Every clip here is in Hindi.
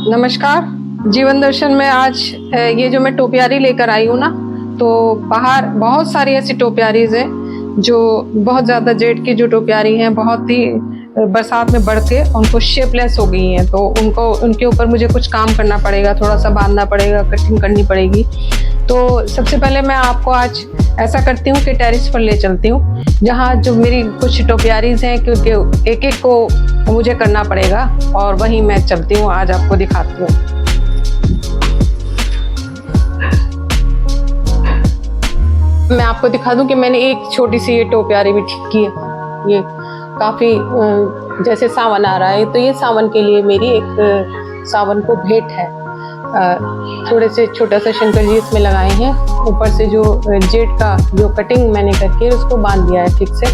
नमस्कार। जीवन दर्शन में आज ये जो मैं टोपियारी लेकर आई हूँ ना, तो बाहर बहुत सारी ऐसी टोपियारीज हैं जो बहुत ज़्यादा जेड की जो टोपियारी हैं, बहुत ही बरसात में बढ़ के उनको शेपलेस हो गई हैं। तो उनके ऊपर मुझे कुछ काम करना पड़ेगा, थोड़ा सा बांधना पड़ेगा, कटिंग करनी पड़ेगी। तो सबसे पहले मैं आपको आज ऐसा करती हूँ कि टेरेस पर ले चलती हूँ, जहाँ जो मेरी कुछ टोपियारीज हैं, क्योंकि एक एक को मुझे करना पड़ेगा, और वहीं मैं चलती हूँ, आज आपको दिखाती हूँ। मैं आपको दिखा दूं कि मैंने एक छोटी सी ये टोपियारी भी ठीक की है। ये काफ़ी जैसे सावन आ रहा है, तो ये सावन के लिए मेरी एक सावन को भेंट है। थोड़े से छोटा सा शंकर जी इसमें लगाए हैं, ऊपर से जो जेड का जो कटिंग मैंने करके उसको बांध दिया है ठीक से,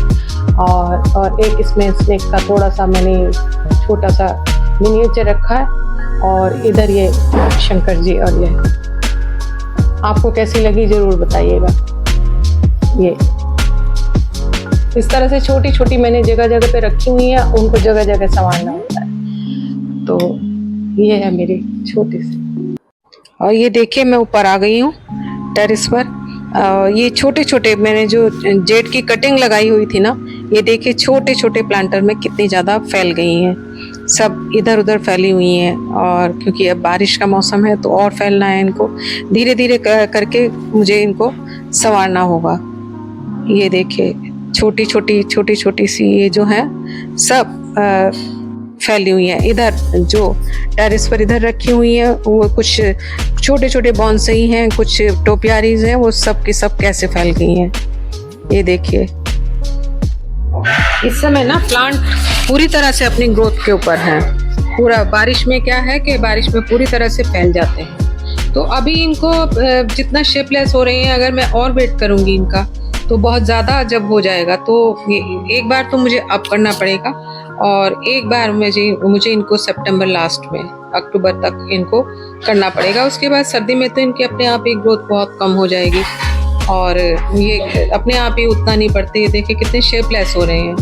और एक इसमें स्नेक का थोड़ा सा मैंने छोटा सा मिनिएचर रखा है, और इधर ये शंकर जी। और ये आपको कैसी लगी ज़रूर बताइएगा। ये इस तरह से छोटी छोटी मैंने जगह जगह पे रखी हुई है, उनको जगह जगह संभालना होता है। तो ये है मेरी छोटी सी। और ये देखिए मैं ऊपर आ गई हूँ टेरेस पर। ये छोटे छोटे मैंने जो जेड की कटिंग लगाई हुई थी ना, ये देखिए छोटे छोटे प्लांटर में कितनी ज़्यादा फैल गई हैं, सब इधर उधर फैली हुई हैं। और क्योंकि अब बारिश का मौसम है तो और फैलना है इनको, धीरे धीरे करके मुझे इनको संवारना होगा। ये देखिए छोटी छोटी सी ये जो है सब फैली हुई हैं। इधर जो टेरेस पर इधर रखी हुई हैं वो कुछ छोटे छोटे बॉन्सई हैं, कुछ टोपियारीज हैं, वो सब की सब कैसे फैल गई हैं। ये देखिए इस समय ना प्लांट पूरी तरह से अपनी ग्रोथ के ऊपर हैं। पूरा बारिश में क्या है कि बारिश में पूरी तरह से फैल जाते हैं। तो अभी इनको जितना शेपलेस हो रहे हैं, अगर मैं और वेट करूंगी इनका तो बहुत ज़्यादा जब हो जाएगा, तो एक बार तो मुझे अप करना पड़ेगा, और एक बार मुझे इनको सितंबर लास्ट में अक्टूबर तक इनको करना पड़ेगा। उसके बाद सर्दी में तो इनकी अपने आप ही ग्रोथ बहुत कम हो जाएगी, और ये अपने आप ही उतना नहीं बढ़ते। देखिए कितने शेपलेस हो रहे हैं,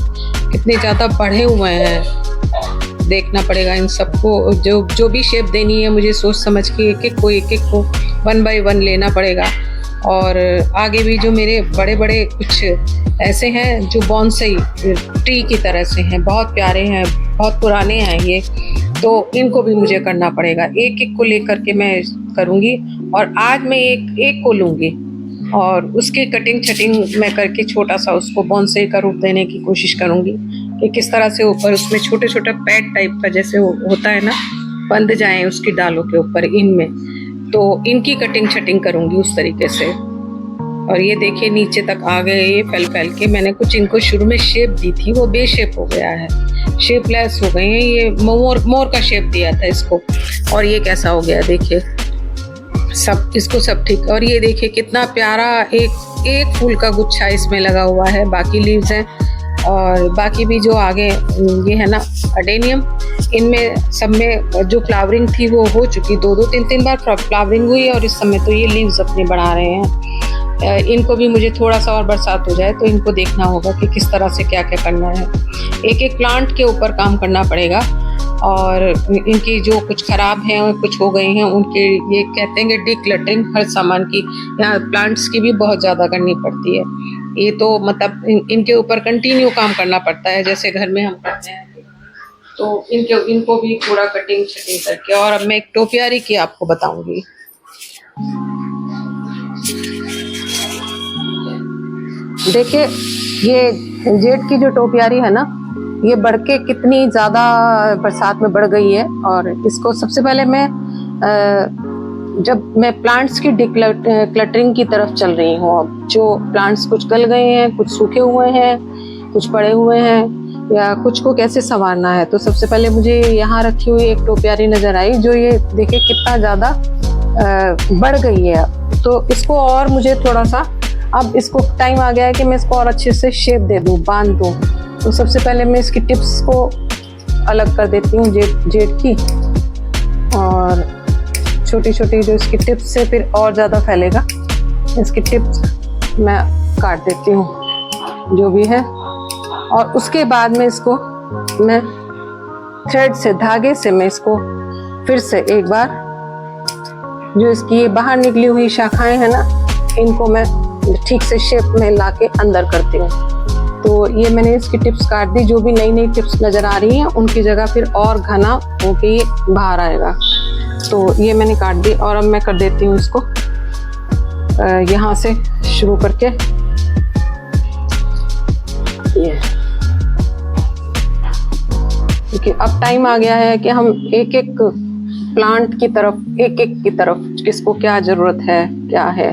कितने ज़्यादा बढ़े हुए हैं। देखना पड़ेगा इन सबको, जो भी शेप देनी है मुझे सोच समझ के एक एक को 1 बाय 1 लेना पड़ेगा। और आगे भी जो मेरे बड़े बड़े कुछ ऐसे हैं जो बॉन्सई ट्री की तरह से हैं, बहुत प्यारे हैं, बहुत पुराने हैं ये, तो इनको भी मुझे करना पड़ेगा। एक एक को लेकर के मैं करूँगी, और आज मैं एक को लूँगी और उसकी कटिंग छटिंग मैं करके छोटा सा उसको बॉन्सई का रूप देने की कोशिश करूँगी कि किस तरह से ऊपर उसमें छोटे छोटे पैड टाइप का जैसे होता है ना, बंध जाएं उसकी डालों के ऊपर इनमें, तो इनकी कटिंग छटिंग करूँगी उस तरीके से। और ये देखिए नीचे तक आ गए ये फैल के। मैंने कुछ इनको शुरू में शेप दी थी, वो बेशेप हो गया है, शेपलेस हो गए हैं। ये मोर का शेप दिया था इसको, और ये कैसा हो गया देखिए, सब इसको सब ठीक। और ये देखिए कितना प्यारा एक फूल का गुच्छा इसमें लगा हुआ है, बाकी लीव्स हैं, और बाकी भी जो आगे ये है ना अडेनियम, इनमें सब में जो फ्लावरिंग थी वो हो चुकी, 2-3 बार फ्लावरिंग हुई, और इस समय तो ये लीव्स अपने बढ़ा रहे हैं। इनको भी मुझे थोड़ा सा और बरसात हो जाए तो इनको देखना होगा कि किस तरह से क्या क्या करना है। एक एक प्लांट के ऊपर काम करना पड़ेगा, और इनकी जो कुछ खराब हैं और कुछ हो गए हैं उनके, ये कहते हैं डिक्लटरिंग हर सामान की, यहाँ प्लांट्स की भी बहुत ज़्यादा करनी पड़ती है। ये तो मतलब इनके ऊपर कंटिन्यू काम करना पड़ता है, जैसे घर में हम करते हैं। तो इनको भी पूरा कटिंग शटिंग करके, और अब मैं एक टोपियारी की आपको बताऊंगी। देखिए ये जेड की जो टोपियारी है ना, ये बढ़ के कितनी ज़्यादा बरसात में बढ़ गई है। और इसको सबसे पहले मैं जब मैं प्लांट्स की क्लटरिंग की तरफ चल रही हूँ, अब जो प्लांट्स कुछ गल गए हैं, कुछ सूखे हुए हैं, कुछ पड़े हुए हैं, या कुछ को कैसे संवारना है, तो सबसे पहले मुझे यहाँ रखी हुई एक टोपियारी नज़र आई, जो ये देखिए कितना ज़्यादा बढ़ गई है। तो इसको और मुझे थोड़ा सा, अब इसको टाइम आ गया है कि मैं इसको और अच्छे से शेप दे दूँ, बांध दूँ। तो सबसे पहले मैं इसकी टिप्स को अलग कर देती हूँ जेड की, और छोटी छोटी जो इसकी टिप्स से फिर और ज़्यादा फैलेगा, इसकी टिप्स मैं काट देती हूँ जो भी है। और उसके बाद में इसको मैं थ्रेड से, धागे से मैं इसको फिर से एक बार जो इसकी ये बाहर निकली हुई शाखाएं हैं ना, इनको मैं ठीक से शेप में लाके अंदर करती हूँ। तो ये मैंने इसकी टिप्स काट दी। जो भी नई नई टिप्स नज़र आ रही हैं उनकी जगह फिर और घना होके ये बाहर आएगा। तो ये मैंने काट दी और अब मैं कर देती हूँ इसको यहाँ से शुरू करके ये, क्योंकि अब टाइम आ गया है कि हम एक एक प्लांट की तरफ, एक एक की तरफ किसको क्या ज़रूरत है, क्या है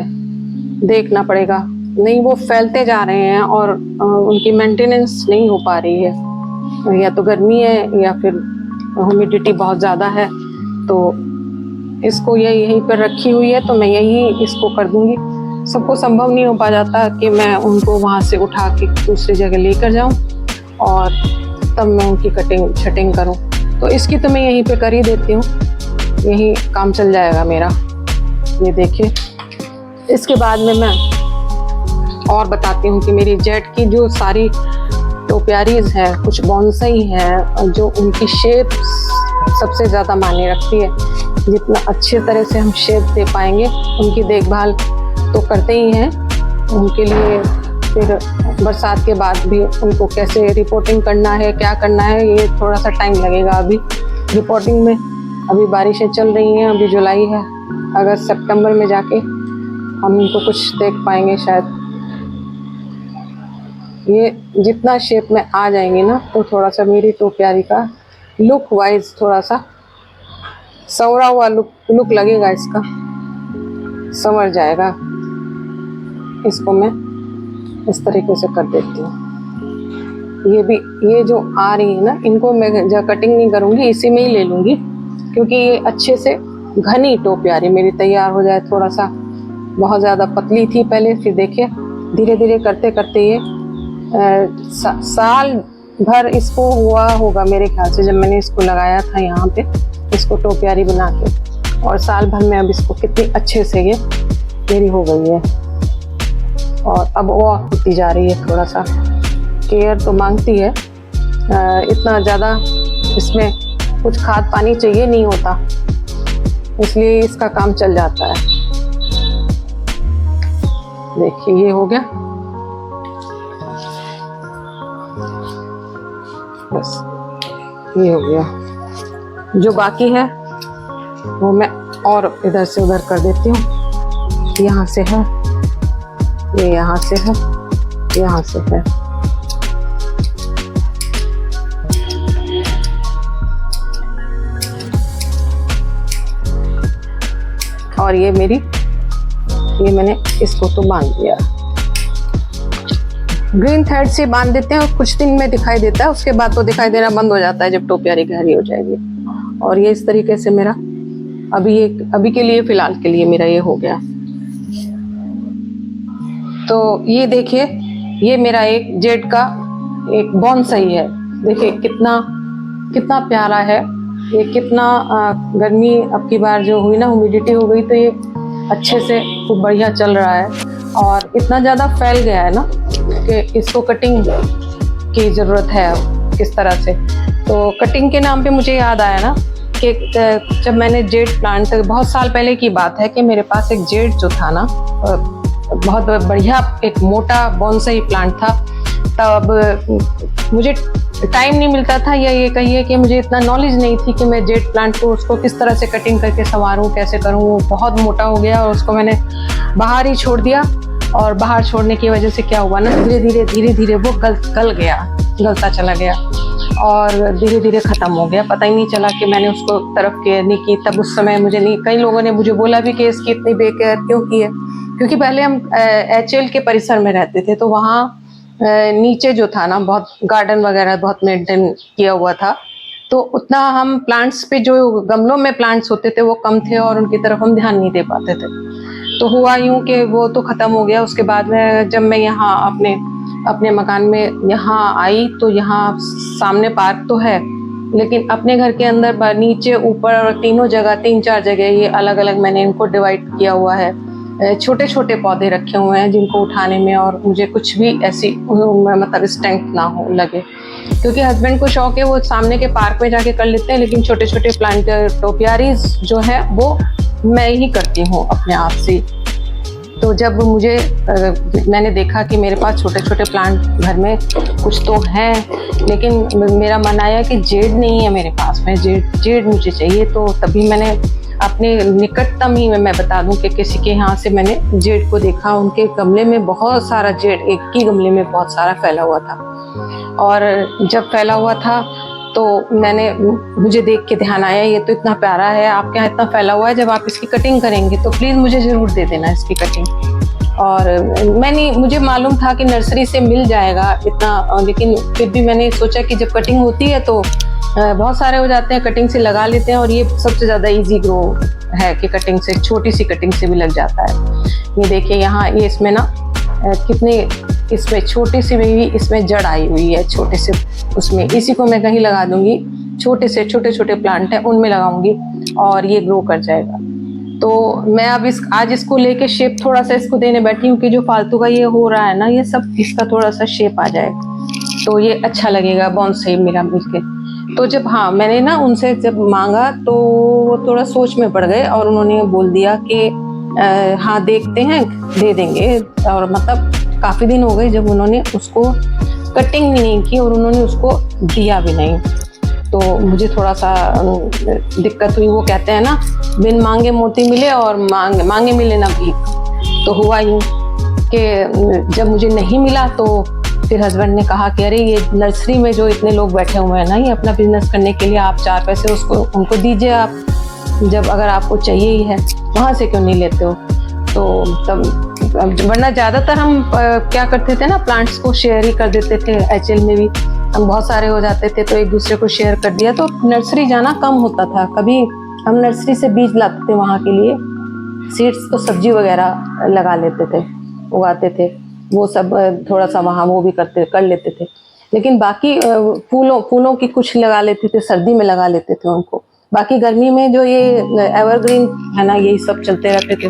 देखना पड़ेगा। नहीं वो फैलते जा रहे हैं और उनकी मेंटेनेंस नहीं हो पा रही है, या तो गर्मी है या फिर ह्यूमिडिटी बहुत ज़्यादा है। तो इसको ये यहीं पर रखी हुई है तो मैं यही इसको कर दूंगी। सबको संभव नहीं हो पा जाता कि मैं उनको वहाँ से उठा के दूसरी जगह लेकर जाऊँ और तब मैं उनकी कटिंग छटिंग करूँ। तो इसकी तो मैं यहीं पे कर ही देती हूँ, यही काम चल जाएगा मेरा। ये देखिए, इसके बाद में मैं और बताती हूँ कि मेरी जेट की जो सारी टोपियारीज हैं, कुछ बॉन्साई हैं जो उनकी शेप सबसे ज़्यादा मायने रखती है। जितना अच्छे तरह से हम शेप दे पाएंगे, उनकी देखभाल तो करते ही हैं, उनके लिए फिर बरसात के बाद भी उनको कैसे रिपोर्टिंग करना है, क्या करना है, ये थोड़ा सा टाइम लगेगा अभी रिपोर्टिंग में। अभी बारिशें चल रही हैं, अभी जुलाई है, अगस्त सितंबर में जाके हम इनको कुछ देख पाएंगे शायद। ये जितना शेप में आ जाएंगे ना, तो थोड़ा सा मेरी टोपियारी का लुक वाइज थोड़ा सा संवरा हुआ लुक लगेगा, इसका संवर जाएगा। इसको मैं इस तरीके से कर देती हूँ। ये भी, ये जो आ रही है ना, इनको मैं कटिंग नहीं करूँगी, इसी में ही ले लूँगी, क्योंकि ये अच्छे से घनी टोपियारी मेरी तैयार हो जाए। थोड़ा सा बहुत ज़्यादा पतली थी पहले, फिर देखिए धीरे धीरे करते करते ये साल भर इसको हुआ होगा मेरे ख्याल से, जब मैंने इसको लगाया था यहाँ पे इसको टोपियारी बना के, और साल भर में अब इसको कितनी अच्छे से ये मेरी हो गई है। और अब वो होती जा रही है, थोड़ा सा केयर तो मांगती है। इतना ज़्यादा इसमें कुछ खाद पानी चाहिए नहीं होता, इसलिए इसका काम चल जाता है। देखिए ये हो गया, बस ये हो गया। जो बाकी है वो मैं और इधर से उधर कर देती हूँ। यहाँ से है, ये यहाँ से है, यहाँ से है। और ये मेरी, ये मैंने इसको तो बांध दिया। ग्रीन थ्रेड से बांध देते हैं और कुछ दिन में दिखाई देता है, उसके बाद तो दिखाई देना बंद हो जाता है जब टोपियारी गहरी हो जाएगी। और ये इस तरीके से मेरा अभी के लिए, फिलहाल के लिए मेरा ये हो गया। तो ये देखिए, ये मेरा एक जेड का एक बॉन्साई है। देखिए कितना प्यारा है ये, कितना गर्मी अब की बार जो हुई ना, ह्यूमिडिटी हो गई, तो ये अच्छे से खूब बढ़िया चल रहा है। और इतना ज़्यादा फैल गया है ना कि इसको कटिंग की ज़रूरत है अब किस तरह से। तो कटिंग के नाम पे मुझे याद आया ना कि जब मैंने जेड प्लांट, बहुत साल पहले की बात है कि मेरे पास एक जेड जो था ना, बहुत बढ़िया एक मोटा बॉन्साई प्लांट था। तब मुझे टाइम नहीं मिलता था, या ये कहिए कि मुझे इतना नॉलेज नहीं थी कि मैं जेड प्लांट को, उसको किस तरह से कटिंग करके संवारूं, कैसे करूं। वो बहुत मोटा हो गया और उसको मैंने बाहर ही छोड़ दिया। और बाहर छोड़ने की वजह से क्या हुआ ना, धीरे धीरे वो गलता चला गया और धीरे धीरे ख़त्म हो गया। पता ही नहीं चला कि मैंने उसको तरफ केयर नहीं की। तब उस समय मुझे नहीं, कई लोगों ने मुझे बोला भी कि इसकी इतनी बेकेयर क्यों की है, क्योंकि पहले हम HL के परिसर में रहते थे, तो वहाँ नीचे जो था ना, बहुत गार्डन वगैरह बहुत मेंटेन किया हुआ था, तो उतना हम प्लांट्स पे, जो गमलों में प्लांट्स होते थे वो कम थे और उनकी तरफ हम ध्यान नहीं दे पाते थे। तो हुआ यूँ कि वो तो ख़त्म हो गया। उसके बाद में जब मैं यहाँ अपने मकान में यहाँ आई, तो यहाँ सामने पार्क तो है, लेकिन अपने घर के अंदर नीचे ऊपर और तीनों जगह, 3-4 जगह ये अलग अलग मैंने इनको डिवाइड किया हुआ है। छोटे छोटे पौधे रखे हुए हैं जिनको उठाने में और मुझे कुछ भी ऐसी मतलब स्ट्रेंथ ना हो लगे। क्योंकि हस्बैंड को शौक है, वो सामने के पार्क में जाके कर लेते हैं, लेकिन छोटे छोटे प्लांट टोपियारीज जो है वो मैं ही करती हूँ अपने आप से। तो जब मुझे मैंने देखा कि मेरे पास छोटे छोटे प्लांट घर में कुछ तो हैं, लेकिन मेरा मन आया कि जेड नहीं है मेरे पास में, जेड मुझे चाहिए। तो तभी मैंने अपने निकटतम ही मैं बता दूं कि किसी के यहाँ से मैंने जेड को देखा। उनके गमले में बहुत सारा जेड, एक ही गमले में बहुत सारा फैला हुआ था। और जब फैला हुआ था तो मुझे देख के ध्यान आया, ये तो इतना प्यारा है, आपके यहाँ इतना फैला हुआ है, जब आप इसकी कटिंग करेंगे तो प्लीज़ मुझे ज़रूर दे देना इसकी कटिंग। और मुझे मालूम था कि नर्सरी से मिल जाएगा इतना, लेकिन फिर भी मैंने सोचा कि जब कटिंग होती है तो बहुत सारे हो जाते हैं, कटिंग से लगा लेते हैं, और ये सबसे ज़्यादा इजी ग्रो है कि कटिंग से, छोटी सी कटिंग से भी लग जाता है। ये देखिए यहाँ, ये इसमें ना कितने, इसमें छोटी सी भी इसमें जड़ आई हुई है, छोटे से उसमें, इसी को मैं कहीं लगा दूंगी, छोटे से छोटे छोटे प्लांट हैं उनमें लगाऊंगी और ये ग्रो कर जाएगा। तो मैं अब आज इसको लेके शेप थोड़ा सा इसको देने बैठी हूँ कि जो फालतू का ये हो रहा है ना, ये सब इसका थोड़ा सा शेप आ जाए तो ये अच्छा लगेगा बॉन्साई मेरा मिलके। तो जब मैंने ना उनसे जब मांगा तो वो थोड़ा सोच में पड़ गए और उन्होंने बोल दिया कि हाँ देखते हैं, दे देंगे। और मतलब काफ़ी दिन हो गए जब उन्होंने उसको कटिंग भी नहीं की और उन्होंने उसको दिया भी नहीं, तो मुझे थोड़ा सा दिक्कत हुई। वो कहते हैं ना, बिन मांगे मोती मिले और मांगे मिले ना भीख। तो हुआ यूँ कि जब मुझे नहीं मिला तो फिर हस्बैंड ने कहा कि अरे ये नर्सरी में जो इतने लोग बैठे हुए हैं ना, ये अपना बिजनेस करने के लिए आप 4 पैसे उनको दीजिए, आप जब अगर आपको चाहिए ही है, वहाँ से क्यों नहीं लेते हो। तो तब वरना ज़्यादातर हम क्या करते थे ना, प्लांट्स को शेयर ही कर देते थे। HL में भी हम बहुत सारे हो जाते थे तो एक दूसरे को शेयर कर दिया, तो नर्सरी जाना कम होता था। कभी हम नर्सरी से बीज लाते थे वहाँ के लिए, सीड्स, तो सब्जी वगैरह लगा लेते थे, उगाते थे, वो सब थोड़ा सा वहाँ वो भी कर लेते थे। लेकिन बाकी फूलों की कुछ लगा लेते थे, सर्दी में लगा लेते थे उनको। बाकी गर्मी में जो ये एवरग्रीन है ना, यही सब चलते रहते थे।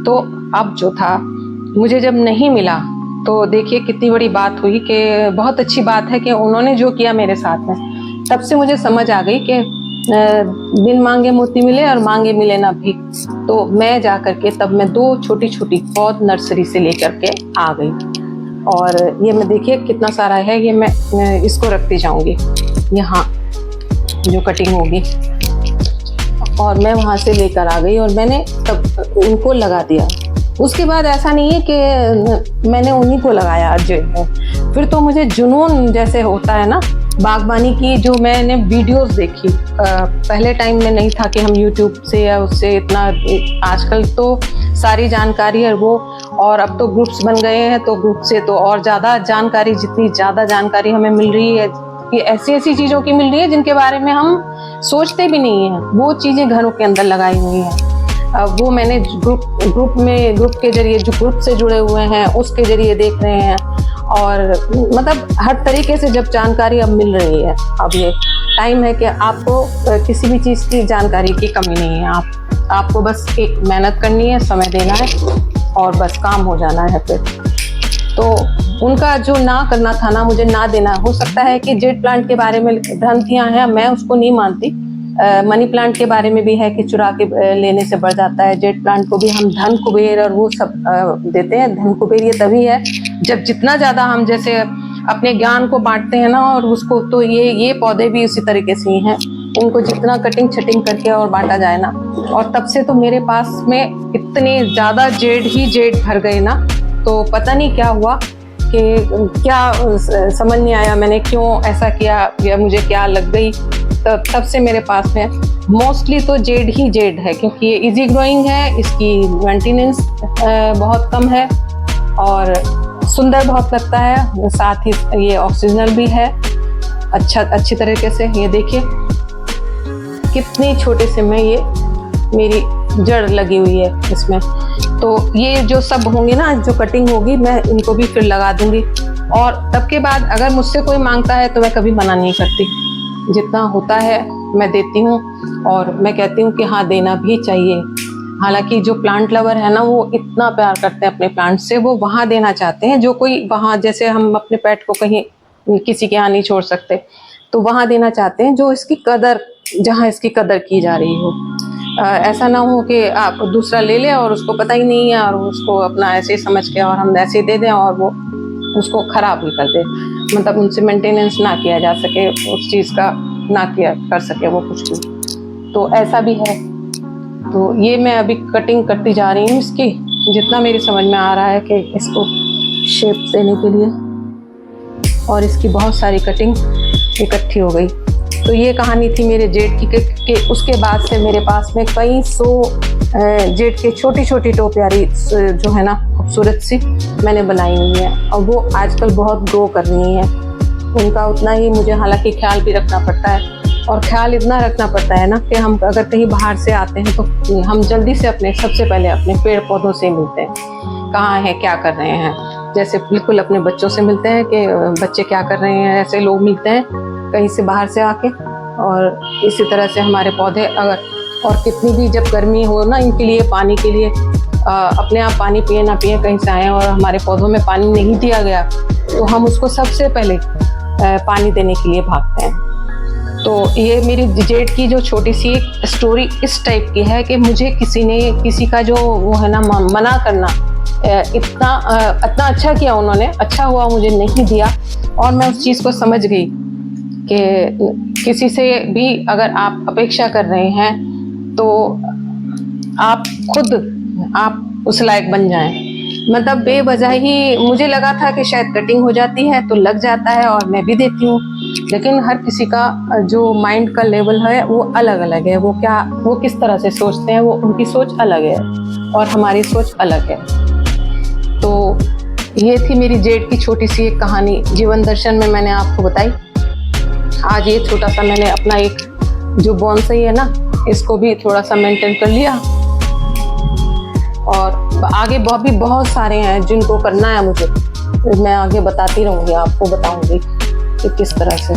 तो अब जो था, मुझे जब नहीं मिला तो देखिए कितनी बड़ी बात हुई, कि बहुत अच्छी बात है कि उन्होंने जो किया मेरे साथ में, तब से मुझे समझ आ गई कि बिन मांगे मोती मिले और मांगे मिले ना भीख। तो मैं जा करके तब मैं 2 छोटी छोटी पौध नर्सरी से लेकर के आ गई, और ये मैं देखिए कितना सारा है, ये मैं इसको रखती जाऊंगी यहाँ जो कटिंग होगी, और मैं वहाँ से लेकर आ गई और मैंने तब उनको लगा दिया। उसके बाद ऐसा नहीं है कि मैंने उन्हीं को लगाया फिर तो मुझे जुनून जैसे होता है ना बागबानी की, जो मैंने वीडियोस देखी। पहले टाइम में नहीं था कि हम यूट्यूब से या उससे इतना, आजकल तो सारी जानकारी है वो, और अब तो ग्रुप्स बन गए हैं, तो ग्रुप से तो और ज़्यादा जानकारी, जितनी ज़्यादा जानकारी हमें मिल रही है कि ऐसी चीज़ों की मिल रही है जिनके बारे में हम सोचते भी नहीं हैं, वो चीज़ें घरों के अंदर लगाई हुई हैं। वो मैंने ग्रुप के जरिए, जो ग्रुप से जुड़े हुए हैं उसके जरिए देख रहे हैं, और मतलब हर तरीके से जब जानकारी अब मिल रही है। अब ये टाइम है कि आपको किसी भी चीज़ की जानकारी की कमी नहीं है, आपको बस एक मेहनत करनी है, समय देना है और बस काम हो जाना है फिर। तो उनका जो ना करना था ना, मुझे ना देना, हो सकता है कि जेड प्लांट के बारे में भ्रांतियाँ हैं, मैं उसको नहीं मानती। मनी प्लांट के बारे में भी है कि चुरा के लेने से बढ़ जाता है। जेड प्लांट को भी हम धन कुबेर और वो सब देते हैं। धन कुबेर ये तभी है जब जितना ज़्यादा हम जैसे अपने ज्ञान को बांटते हैं ना, और उसको, तो ये पौधे भी उसी तरीके से ही हैं, इनको जितना कटिंग छटिंग करके और बांटा जाए ना। और तब से तो मेरे पास में इतने ज़्यादा जेड भर गए ना, तो पता नहीं क्या हुआ, कि क्या समझ नहीं आया मैंने क्यों ऐसा किया, या मुझे क्या लग गई। तब से मेरे पास में मोस्टली तो जेड ही जेड है, क्योंकि ये इजी ग्रोइंग है, इसकी मेंटेनेंस बहुत कम है और सुंदर बहुत लगता है, साथ ही ये ऑक्सीजनल भी है अच्छी तरीके से। ये देखिए कितनी छोटे से में ये मेरी जड़ लगी हुई है इसमें। तो ये जो सब होंगे ना, जो कटिंग होगी, मैं इनको भी फिर लगा दूंगी। और तब के बाद अगर मुझसे कोई मांगता है तो मैं कभी मना नहीं करती, जितना होता है मैं देती हूँ, और मैं कहती हूँ कि हाँ देना भी चाहिए। हालांकि जो प्लांट लवर है ना, वो इतना प्यार करते हैं अपने प्लांट से, वो वहाँ देना चाहते हैं। जो कोई वहाँ, जैसे हम अपने पेट को कहीं किसी के यहाँ नहीं छोड़ सकते, तो वहाँ देना चाहते हैं जो इसकी कदर, जहाँ इसकी कदर की जा रही हो। ऐसा ना हो कि आप दूसरा ले लें और उसको पता ही नहीं है और उसको अपना ऐसे ही समझ के और हम ऐसे दे दें और वो उसको ख़राब भी कर दे, मतलब उनसे मेंटेनेंस ना किया जा सके, उस चीज़ का ना किया कर सके वो कुछ भी, तो ऐसा भी है। तो ये मैं अभी कटिंग करती जा रही हूँ इसकी, जितना मेरी समझ में आ रहा है कि इसको शेप देने के लिए, और इसकी बहुत सारी कटिंग इकट्ठी हो गई। तो ये कहानी थी मेरे जेड की कि उसके बाद से मेरे पास में कई सौ जेड के छोटी छोटी टोपियारी जो है ना खूबसूरत सी मैंने बनाई हुई है, और वो आजकल बहुत ग्रो कर रही हैं। उनका उतना ही मुझे हालांकि ख्याल भी रखना पड़ता है, और ख्याल इतना रखना पड़ता है ना कि हम अगर कहीं बाहर से आते हैं तो हम जल्दी से सबसे पहले अपने पेड़ पौधों से मिलते हैं, कहाँ हैं, क्या कर रहे हैं। जैसे बिल्कुल अपने बच्चों से मिलते हैं कि बच्चे क्या कर रहे हैं, ऐसे लोग मिलते हैं कहीं से बाहर से आके। और इसी तरह से हमारे पौधे अगर, और कितनी भी जब गर्मी हो ना, इनके लिए पानी के लिए अपने आप पानी पिए ना पिए कहीं से आए और हमारे पौधों में पानी नहीं दिया गया तो हम उसको सबसे पहले पानी देने के लिए भागते हैं। तो ये मेरी जेड की जो छोटी सी एक स्टोरी इस टाइप की है कि मुझे किसी का जो वो है ना मना करना, इतना अच्छा किया उन्होंने, अच्छा हुआ मुझे नहीं दिया। और मैं उस चीज़ को समझ गई कि किसी से भी अगर आप अपेक्षा कर रहे हैं तो आप खुद आप उस लायक बन जाएं। मतलब बेवजह ही मुझे लगा था कि शायद कटिंग हो जाती है तो लग जाता है और मैं भी देती हूँ, लेकिन हर किसी का जो माइंड का लेवल है वो अलग अलग है। वो किस तरह से सोचते हैं, वो उनकी सोच अलग है और हमारी सोच अलग है। तो ये थी मेरी जेड की छोटी सी एक कहानी, जीवन दर्शन में मैंने आपको बताई। आज ये छोटा सा मैंने अपना एक जो बोनसाई है ना, इसको भी थोड़ा सा मेंटेन कर लिया, और आगे बहुत सारे हैं जिनको करना है मुझे, मैं आगे बताती रहूँगी, आपको बताऊँगी कि किस तरह से।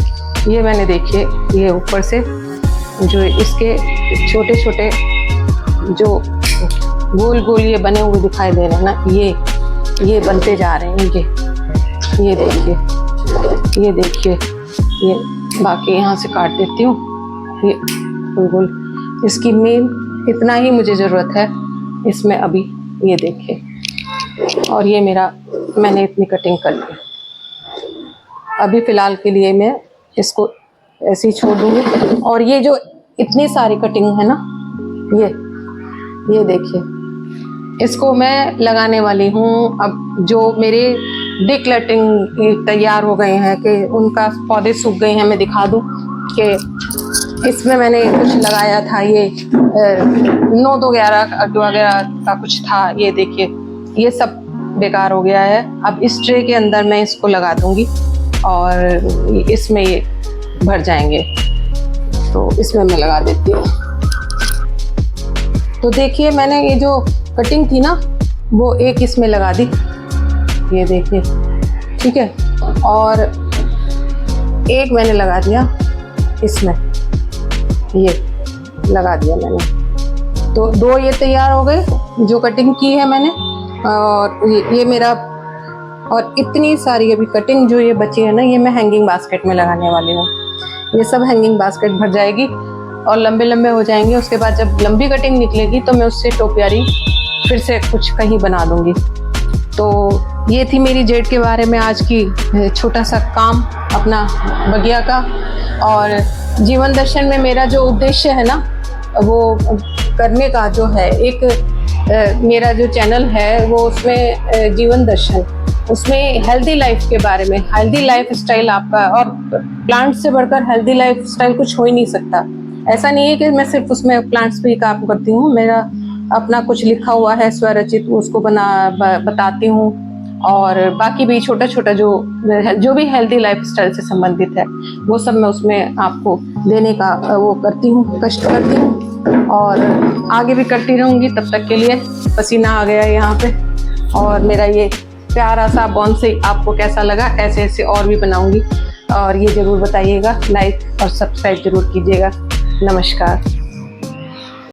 ये मैंने देखिए, ये ऊपर से जो इसके छोटे छोटे जो गोल गोल ये बने हुए दिखाई दे रहे हैं ना, ये बनते जा रहे हैं। ये देखिए, ये बाकी यहाँ से काट देती हूँ, ये गोल, इसकी मेन इतना ही मुझे ज़रूरत है इसमें अभी। ये देखिए, और ये मैंने इतनी कटिंग कर ली। अभी फ़िलहाल के लिए मैं इसको ऐसे ही छोड़ दूँगी। और ये जो इतनी सारी कटिंग है ना, ये देखिए, इसको मैं लगाने वाली हूँ। अब जो मेरे डिक्लटिंग तैयार हो गए हैं कि उनका पौधे सूख गए हैं, मैं दिखा दूँ कि इसमें मैंने कुछ लगाया था, ये 9-11 वगैरह का कुछ था। ये देखिए, ये सब बेकार हो गया है। अब इस ट्रे के अंदर मैं इसको लगा दूँगी और इसमें ये भर जाएंगे, तो इसमें मैं लगा देती हूँ। तो देखिए, मैंने ये जो कटिंग थी ना, वो एक इसमें लगा दी, ये देखिए, ठीक है, और एक मैंने लगा दिया इसमें, ये लगा दिया मैंने। तो 2 ये तैयार हो गए जो कटिंग की है मैंने, और ये मेरा, और इतनी सारी अभी कटिंग जो ये बची है ना, ये मैं हैंगिंग बास्केट में लगाने वाली हूँ। ये सब हैंगिंग बास्केट भर जाएगी और लंबे लंबे हो जाएंगे। उसके बाद जब लंबी कटिंग निकलेगी तो मैं उससे टोपियारी फिर से कुछ कहीं बना दूँगी। तो ये थी मेरी जेड के बारे में आज की छोटा सा काम अपना बगिया का। और जीवन दर्शन में मेरा जो उद्देश्य है ना, वो करने का जो है, एक मेरा जो चैनल है वो उसमें जीवन दर्शन, उसमें हेल्दी लाइफ के बारे में, हेल्दी लाइफ स्टाइल आपका, और प्लांट से बढ़कर हेल्दी लाइफ स्टाइल कुछ हो ही नहीं सकता। ऐसा नहीं है कि मैं सिर्फ उसमें प्लांट्स पे ही काम करती हूँ, मेरा अपना कुछ लिखा हुआ है स्वरचित, उसको बताती हूँ, और बाकी भी छोटा छोटा जो भी हेल्दी लाइफ स्टाइल से संबंधित है वो सब मैं उसमें आपको देने का वो करती हूँ, कष्ट करती हूँ, और आगे भी करती रहूँगी। तब तक के लिए पसीना आ गया यहाँ पे। और मेरा ये प्यारा सा बोनसाई आपको कैसा लगा, ऐसे और भी बनाऊँगी, और ये ज़रूर बताइएगा, लाइक और सब्सक्राइब ज़रूर कीजिएगा। नमस्कार।